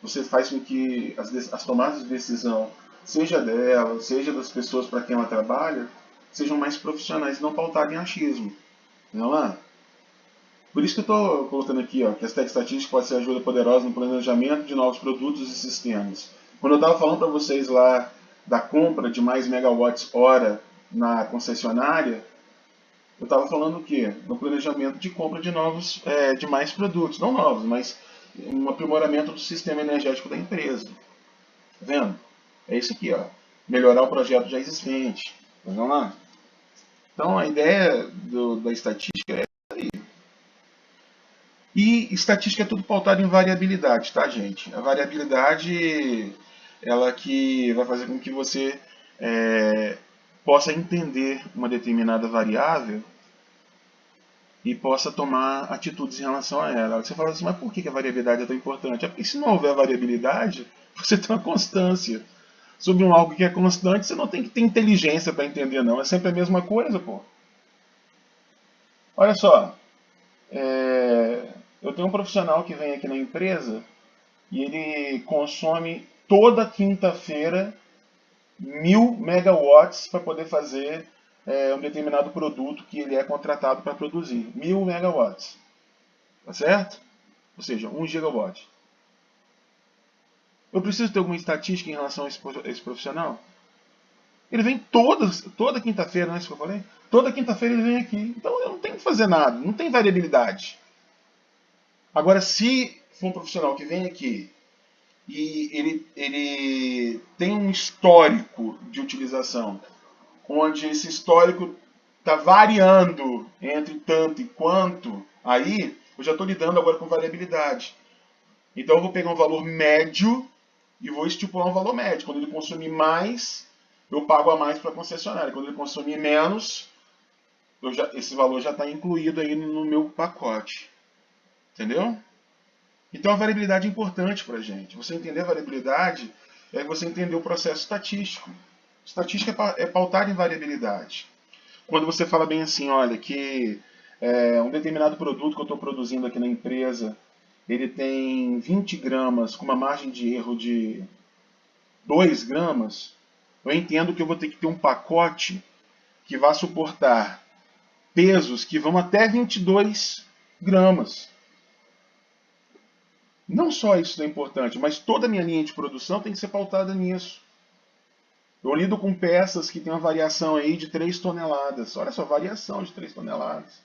Você faz com que as tomadas de decisão, seja dela, seja das pessoas para quem ela trabalha, sejam mais profissionais e não pautadas em achismo. Não é? Por isso que eu estou colocando aqui, ó, que a estatística pode ser ajuda poderosa no planejamento de novos produtos e sistemas. Quando eu estava falando para vocês lá da compra de mais megawatts hora na concessionária, eu estava falando o quê? No planejamento de compra de mais produtos, não novos, mas um aprimoramento do sistema energético da empresa. Tá vendo? É isso aqui, ó. Melhorar o projeto já existente. Vamos lá? Então a ideia da estatística é essa aí. E estatística é tudo pautado em variabilidade, tá, gente? A variabilidade ela que vai fazer com que você possa entender uma determinada variável e possa tomar atitudes em relação a ela. Você fala assim, mas por que a variabilidade é tão importante? É porque se não houver variabilidade, você tem uma constância. Sobre algo que é constante, você não tem que ter inteligência para entender, não. É sempre a mesma coisa, pô. Olha só, eu tenho um profissional que vem aqui na empresa e ele consome toda quinta-feira 1000 megawatts para poder fazer um determinado produto que ele é contratado para produzir. 1000 megawatts. Tá certo? Ou seja, 1 gigawatt. Eu preciso ter alguma estatística em relação a esse profissional? Ele vem toda quinta-feira, não é isso que eu falei? Toda quinta-feira ele vem aqui. Então eu não tenho que fazer nada, não tem variabilidade. Agora, se for um profissional que vem aqui e ele tem um histórico de utilização, onde esse histórico está variando entre tanto e quanto, aí eu já estou lidando agora com variabilidade. Então eu vou pegar um valor médio e vou estipular um valor médio. Quando ele consumir mais, eu pago a mais para a concessionária. Quando ele consumir menos, esse valor já está incluído aí no meu pacote. Entendeu? Então a variabilidade é importante para a gente. Você entender a variabilidade é você entender o processo estatístico. Estatística é pautada em variabilidade. Quando você fala bem assim, olha, que um determinado produto que eu estou produzindo aqui na empresa, ele tem 20 gramas com uma margem de erro de 2 gramas, eu entendo que eu vou ter que ter um pacote que vá suportar pesos que vão até 22 gramas. Não só isso é importante, mas toda a minha linha de produção tem que ser pautada nisso. Eu lido com peças que tem uma variação aí de 3 toneladas. Olha só, variação de 3 toneladas.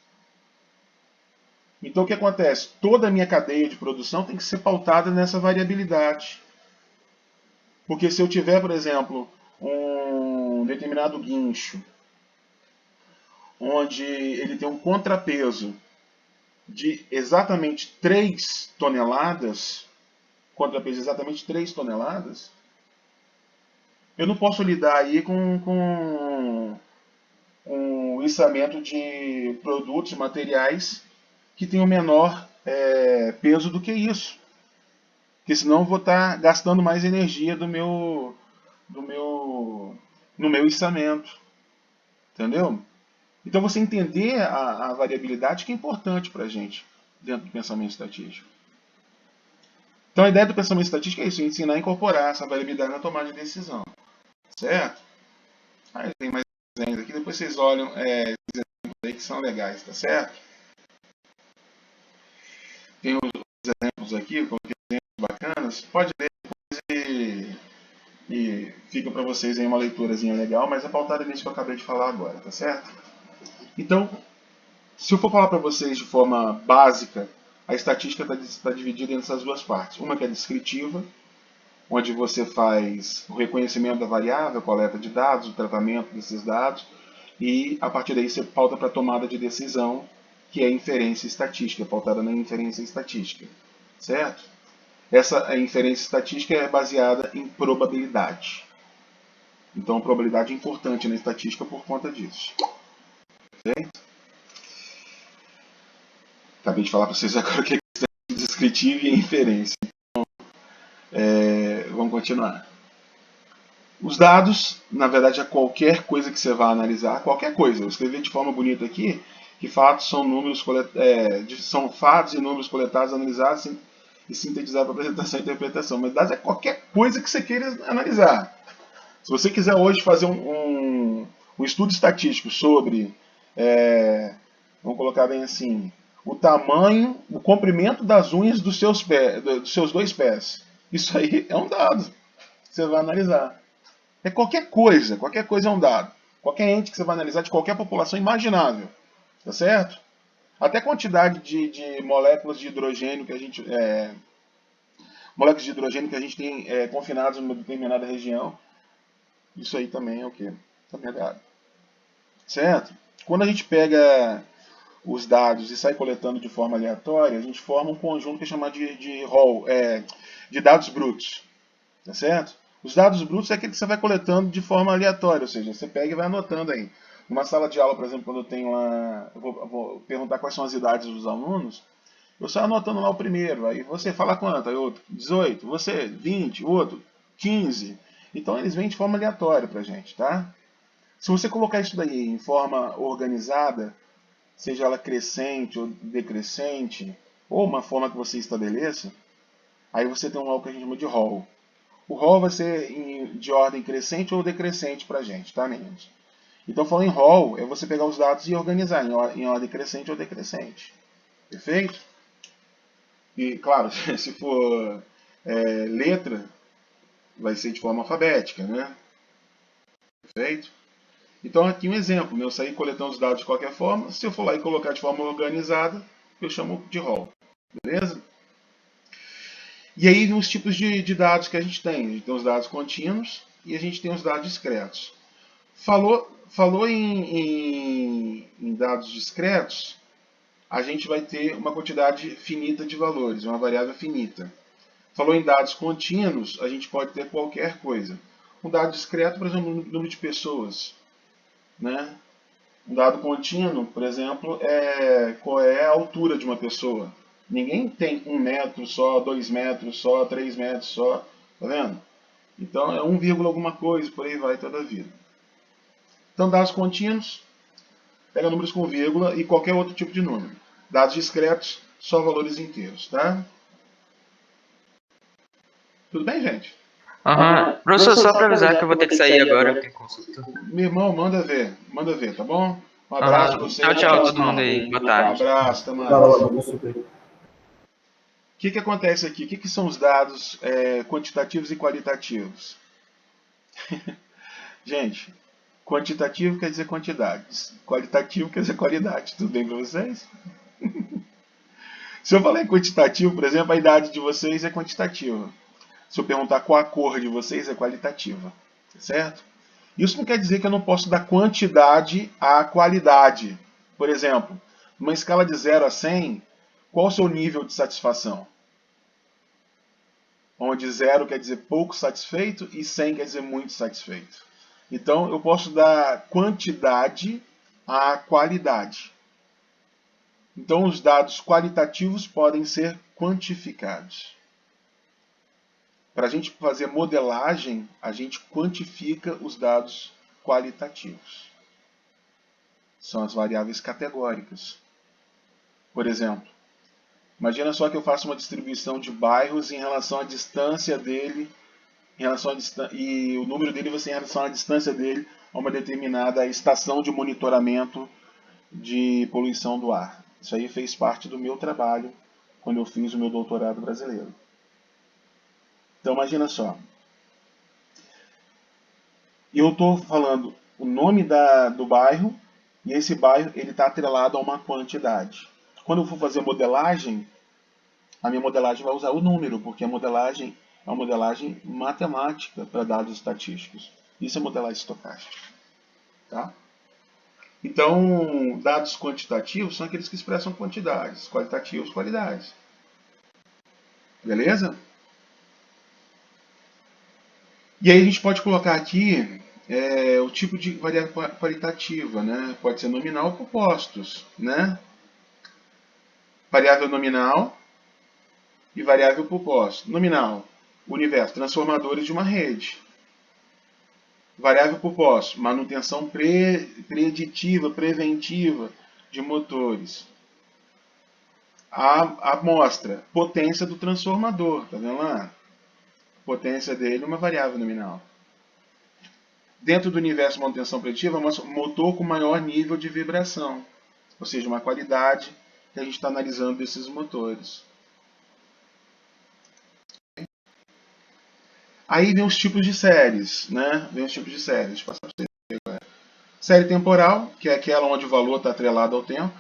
Então o que acontece? Toda a minha cadeia de produção tem que ser pautada nessa variabilidade. Porque se eu tiver, por exemplo, um determinado guincho, onde ele tem um contrapeso de exatamente 3 toneladas, contrapeso exatamente 3 toneladas, eu não posso lidar aí com um içamento de produtos, materiais que tenham menor peso do que isso. Porque senão eu vou estar gastando mais energia no meu içamento. Entendeu? Então você entender a variabilidade que é importante para a gente dentro do pensamento estatístico. Então a ideia do pensamento estatístico é isso, ensinar a incorporar essa variabilidade na tomada de decisão. Certo? Aí tem mais exemplos aqui, depois vocês olham esses exemplos aí que são legais, tá certo? Tem os exemplos aqui, coloquei exemplos bacanas. Pode ler depois e fica para vocês aí uma leiturazinha legal, mas é pautada nisso que eu acabei de falar agora, tá certo? Então, se eu for falar para vocês de forma básica, a estatística está dividida entre essas duas partes. Uma que é descritiva, onde você faz o reconhecimento da variável, a coleta de dados, o tratamento desses dados, e a partir daí você pauta para a tomada de decisão, que é a inferência estatística, pautada na inferência estatística. Certo? Essa inferência estatística é baseada em probabilidade. Então a probabilidade é importante na estatística por conta disso. Certo? Acabei de falar para vocês agora o que é descritivo e inferência. Então, vamos continuar. Os dados, na verdade, é qualquer coisa que você vá analisar, qualquer coisa. Eu escrevi de forma bonita aqui que fatos são números são fatos e números coletados, analisados e sintetizados para apresentação e interpretação. Mas dados é qualquer coisa que você queira analisar. Se você quiser hoje fazer um estudo estatístico sobre, vamos colocar bem assim, o tamanho, o comprimento das unhas dos seus 2 pés. Isso aí é um dado que você vai analisar. É qualquer coisa é um dado. Qualquer ente que você vai analisar de qualquer população imaginável. Tá certo? Até a quantidade de moléculas de hidrogênio que a gente tem confinadas em uma determinada região. Isso aí também é o quê? Também é dado. Certo? Quando a gente pega os dados e sai coletando de forma aleatória, a gente forma um conjunto que é chamado de dados brutos. Tá certo? Os dados brutos é aquele que você vai coletando de forma aleatória, ou seja, você pega e vai anotando aí. Numa sala de aula, por exemplo, quando eu tenho lá, eu vou perguntar quais são as idades dos alunos, eu saio anotando lá o primeiro, aí você fala quanto, aí outro 18, você 20, outro 15. Então eles vêm de forma aleatória pra gente, tá? Se você colocar isso daí em forma organizada, seja ela crescente ou decrescente, ou uma forma que você estabeleça, aí você tem algo que a gente chama de rol. O rol vai ser de ordem crescente ou decrescente pra gente, tá, meninos? Então, falando em rol, é você pegar os dados e organizar em ordem crescente ou decrescente. Perfeito? E, claro, se for letra, vai ser de forma alfabética, né? Perfeito? Então, aqui um exemplo. Eu saí coletando os dados de qualquer forma. Se eu for lá e colocar de forma organizada, eu chamo de rol. Beleza? E aí vem os tipos de dados que a gente tem. A gente tem os dados contínuos e a gente tem os dados discretos. Falou em dados discretos, a gente vai ter uma quantidade finita de valores, uma variável finita. Falou em dados contínuos, a gente pode ter qualquer coisa. Um dado discreto, por exemplo, o número de pessoas. Né? Um dado contínuo, por exemplo, qual é a altura de uma pessoa. Ninguém tem 1 metro só, 2 metros só, 3 metros só. Tá vendo? Então é 1, alguma coisa, por aí vai toda a vida. Então, dados contínuos, pega números com vírgula e qualquer outro tipo de número. Dados discretos, só valores inteiros, tá? Tudo bem, gente? Aham. Professor, só para avisar que eu vou ter que sair agora, eu tenho consulta. Meu irmão, manda ver, tá bom? Um abraço pra Aham. você. Tchau, Até tchau, a todo mundo próxima. aí. Boa Um tarde. abraço, até mais. Vai lá, eu consultei. O que acontece aqui? O que são os dados quantitativos e qualitativos? Gente, quantitativo quer dizer quantidades. Qualitativo quer dizer qualidade. Tudo bem para vocês? Se eu falar em quantitativo, por exemplo, a idade de vocês é quantitativa. Se eu perguntar qual a cor de vocês, é qualitativa. Certo? Isso não quer dizer que eu não posso dar quantidade à qualidade. Por exemplo, numa escala de 0 a 100, qual o seu nível de satisfação? Onde 0 quer dizer pouco satisfeito e 100 quer dizer muito satisfeito. Então, eu posso dar quantidade à qualidade. Então, os dados qualitativos podem ser quantificados. Para a gente fazer modelagem, a gente quantifica os dados qualitativos. São as variáveis categóricas. Por exemplo, imagina só que eu faço uma distribuição de bairros em relação à distância dele, e o número dele vai ser em relação à distância dele a uma determinada estação de monitoramento de poluição do ar. Isso aí fez parte do meu trabalho quando eu fiz o meu doutorado brasileiro. Então imagina só. Eu estou falando o nome do bairro e esse bairro está atrelado a uma quantidade. Quando eu for fazer modelagem, a minha modelagem vai usar o número, porque a modelagem é uma modelagem matemática para dados estatísticos. Isso é modelagem estocástica. Tá? Então, dados quantitativos são aqueles que expressam quantidades, qualitativos, qualidades. Beleza? E aí a gente pode colocar aqui o tipo de variável qualitativa, né? Pode ser nominal ou compostos, né? Variável nominal e variável composto. Nominal, universo, transformadores de uma rede. Variável composto, manutenção preditiva, preventiva de motores. A amostra, potência do transformador, tá vendo lá? A potência dele é uma variável nominal. Dentro do universo de manutenção preditiva, motor com maior nível de vibração, ou seja, uma qualidade que a gente está analisando desses motores. Aí vem os tipos de séries, né? Vem os tipos de séries. Deixa eu passar para vocês agora. Série temporal, que é aquela onde o valor está atrelado ao tempo.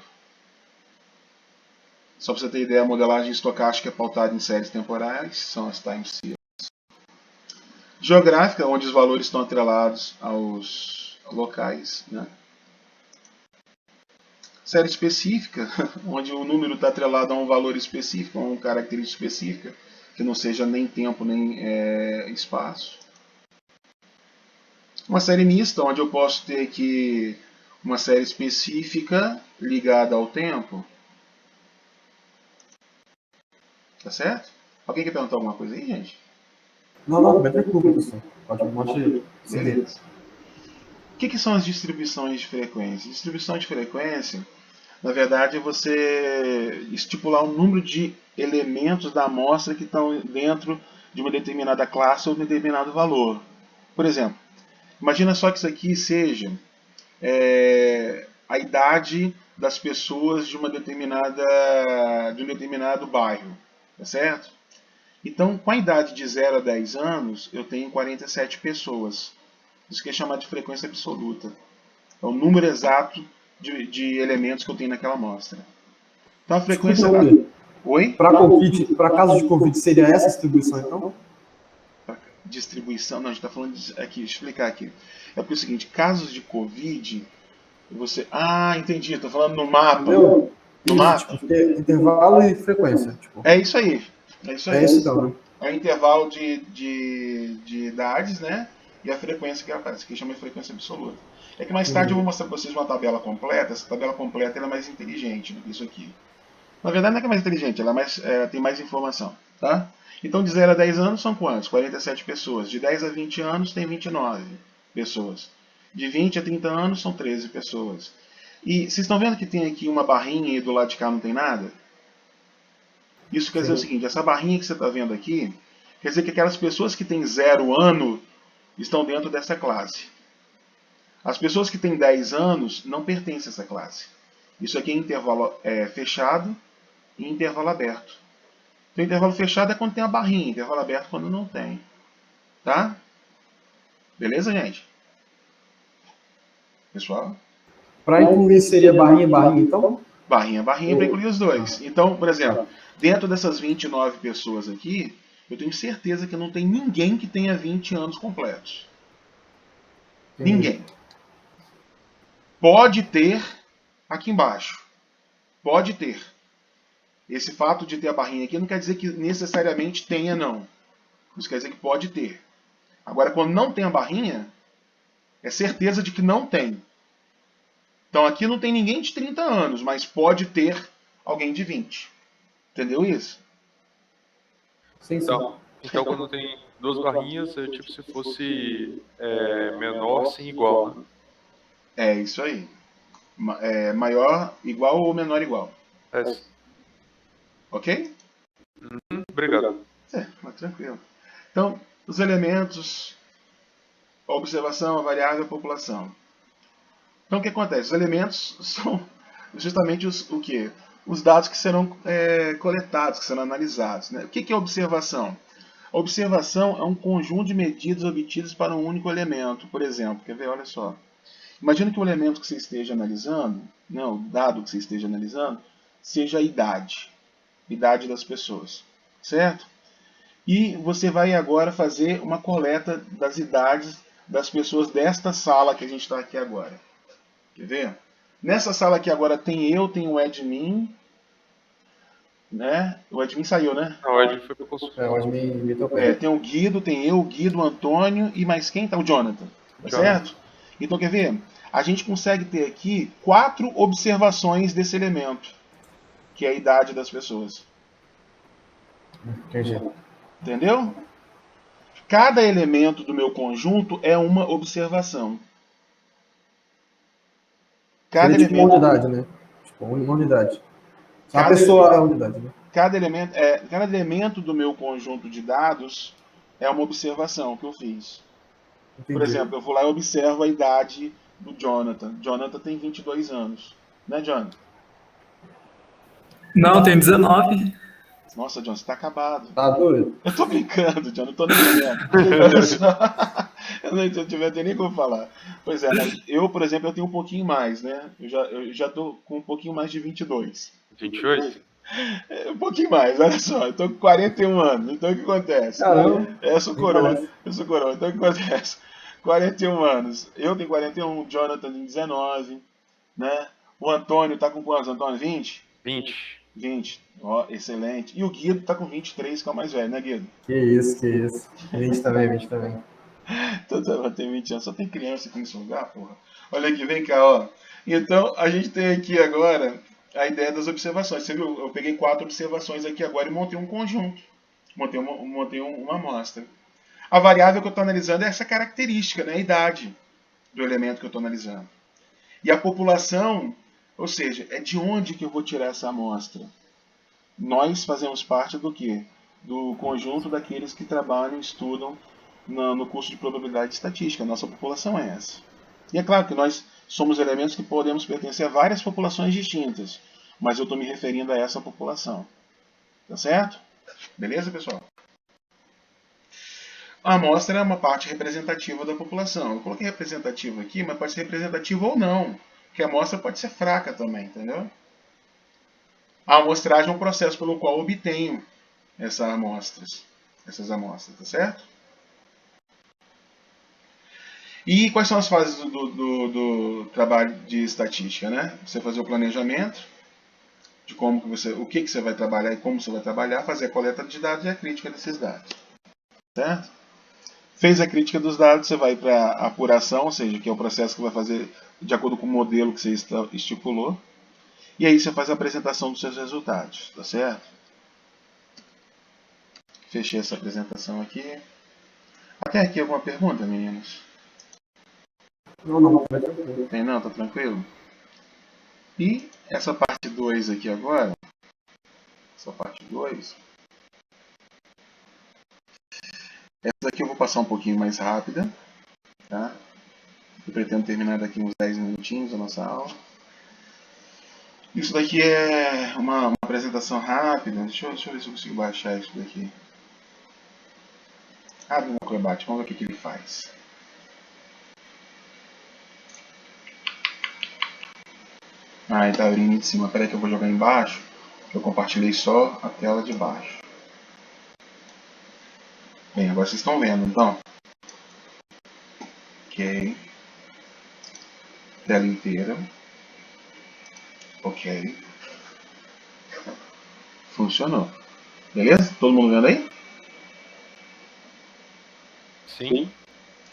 Só para você ter ideia, a modelagem estocástica é pautada em séries temporais, são as time series. Geográfica, onde os valores estão atrelados aos locais, né? Série específica, onde o número está atrelado a um valor específico, a uma característica específica, que não seja nem tempo nem espaço. Uma série mista, onde eu posso ter aqui uma série específica ligada ao tempo. Tá certo? Alguém quer perguntar alguma coisa aí, gente? Não, bem tranquilo, professor. Pode seguir. Beleza. O que são as distribuições de frequência? Distribuição de frequência, na verdade, é você estipular o número de elementos da amostra que estão dentro de uma determinada classe ou de um determinado valor. Por exemplo, imagina só que isso aqui seja a idade das pessoas de um determinado bairro, tá certo? Então, com a idade de 0 a 10 anos, eu tenho 47 pessoas. Isso que é chamado de frequência absoluta. É o número exato de elementos que eu tenho naquela amostra. Então, a frequência... Desculpa, Oi? Para casos de Covid, seria essa distribuição, então? Distribuição, não, a gente está falando aqui, explicar aqui. É porque é o seguinte, casos de Covid, você... Ah, entendi, estou falando no mapa. Entendeu? No Isso, mapa? tipo, intervalo e frequência. Tipo. É isso aí. É isso aí. É isso então, né? É o intervalo de idades, né? E a frequência que aparece, que chama de frequência absoluta. É que mais tarde eu vou mostrar para vocês uma tabela completa. Essa tabela completa ela é mais inteligente do que isso aqui. Na verdade não é que é mais inteligente, ela tem mais informação. Tá? Então de 0 a 10 anos são quantos? 47 pessoas. De 10 a 20 anos tem 29 pessoas. De 20 a 30 anos são 13 pessoas. E vocês estão vendo que tem aqui uma barrinha e do lado de cá não tem nada? Isso quer dizer o seguinte, essa barrinha que você está vendo aqui, quer dizer que aquelas pessoas que têm 0 ano estão dentro dessa classe. As pessoas que têm 10 anos não pertencem a essa classe. Isso aqui é intervalo fechado e intervalo aberto. Então, intervalo fechado é quando tem a barrinha, intervalo aberto é quando não tem. Tá? Beleza, gente? Pessoal? Para incluir seria barrinha, então? Barrinha para incluir os dois. Então, por exemplo, dentro dessas 29 pessoas aqui, eu tenho certeza que não tem ninguém que tenha 20 anos completos. Ninguém. Pode ter aqui embaixo. Pode ter. Esse fato de ter a barrinha aqui não quer dizer que necessariamente tenha, não. Isso quer dizer que pode ter. Agora, quando não tem a barrinha, é certeza de que não tem. Então aqui não tem ninguém de 30 anos, mas pode ter alguém de 20. Entendeu isso? Sim. Então quando tem duas barrinhas, é tipo se fosse menor sem igual, né? É isso aí. Maior igual ou menor igual. Ok? Obrigado. Mas tranquilo. Então, os elementos, a observação, a variável, a população. Então, o que acontece? Os elementos são justamente o quê? Os dados que serão coletados, que serão analisados. Né? O que é observação? A observação é um conjunto de medidas obtidas para um único elemento. Por exemplo, quer ver? Olha só. Imagina que o elemento que você esteja analisando, não, o dado que você esteja analisando, seja a idade. Idade das pessoas. Certo? E você vai agora fazer uma coleta das idades das pessoas desta sala que a gente está aqui agora. Quer ver? Nessa sala aqui agora tem o admin, né? O admin saiu, né? Não, o Ed foi pro consultório. O admin imitou bem. Tem o Guido, tem eu, o Guido, o Antônio e mais quem? Tá o Jonathan. Tá certo? Então quer ver? A gente consegue ter aqui 4 observações desse elemento, que é a idade das pessoas. Entendi. Entendeu? Cada elemento do meu conjunto é uma observação. Cada Seria tipo uma elemento, unidade, né? Tipo, uma unidade. A Cada pessoa é a unidade, né? cada elemento do meu conjunto de dados é uma observação que eu fiz. Por Entendi. exemplo, eu vou lá e observo a idade do Jonathan. Jonathan tem 22 anos. Né, Jonathan? Não, tem 19. Nossa, Jonathan, você tá acabado. Tá doido? Eu tô brincando, Jonathan, eu tô nem vendo. Olha só. Eu não tiver nem como falar. Pois é, mas eu, por exemplo, eu tenho um pouquinho mais, né? Eu já tô com um pouquinho mais de 22. 28? Um pouquinho mais, olha só. Eu tô com 41 anos. Então o que acontece? Caramba. Eu sou coroa. Então o que acontece? 41 anos. Eu tenho 41, o Jonathan tem 19, né? O Antônio tá com quantos, Antônio? 20? 20. 20. Ó, excelente. E o Guido tá com 23, que é o mais velho, né, Guido? Que isso. 20 também. Então tem 20 anos. Só tem criança aqui nesse lugar, porra. Olha aqui, vem cá, ó. Então, a gente tem aqui agora a ideia das observações. Você viu? Eu peguei 4 observações aqui agora e montei um conjunto. Montei uma amostra. A variável que eu estou analisando é essa característica, né? A idade do elemento que eu estou analisando. E a população, ou seja, é de onde que eu vou tirar essa amostra? Nós fazemos parte do quê? Do conjunto daqueles que trabalham e estudam no curso de probabilidade estatística. A nossa população é essa. E é claro que nós somos elementos que podemos pertencer a várias populações distintas, mas eu estou me referindo a essa população. Tá certo? Beleza, pessoal? A amostra é uma parte representativa da população. Eu coloquei representativa aqui, mas pode ser representativa ou não. Porque a amostra pode ser fraca também, entendeu? A amostragem é um processo pelo qual eu obtenho essas amostras, tá certo? E quais são as fases do trabalho de estatística, né? Você fazer o planejamento de como que o que você vai trabalhar e como você vai trabalhar, fazer a coleta de dados e a crítica desses dados, certo? Fez a crítica dos dados, você vai para a apuração, ou seja, que é o processo que vai fazer de acordo com o modelo que você estipulou. E aí você faz a apresentação dos seus resultados, tá certo? Fechei essa apresentação aqui. Até aqui alguma pergunta, meninos? Não, vai tranquilo. Tem não? Tá tranquilo? E essa parte 2 aqui agora, essa parte 2, essa daqui eu vou passar um pouquinho mais rápida, tá? Eu pretendo terminar daqui uns 10 minutinhos a nossa aula. Isso daqui é uma apresentação rápida. Deixa eu ver se eu consigo baixar isso daqui. Abre o Acrobat, vamos ver o que ele faz. Ah, ele tá abrindo de cima. Espera aí que eu vou jogar embaixo. Eu compartilhei só a tela de baixo. Bem, agora vocês estão vendo, então. Ok. Tela inteira. Ok. Funcionou. Beleza? Todo mundo vendo aí? Sim.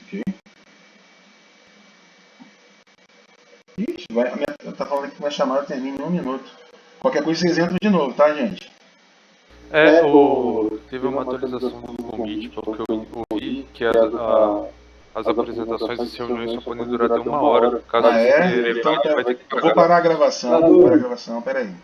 Ok. Ixi, tá falando aqui que minha chamada termina em 1 minuto. Qualquer coisa vocês entram de novo, tá, gente? Teve uma atualização do commit, pelo que eu ouvi, que as apresentações e reuniões só podem durar até 1 hora. Caso Ah, você é? queira, Então, vai ter que eu vou parar a gravação. Pera aí.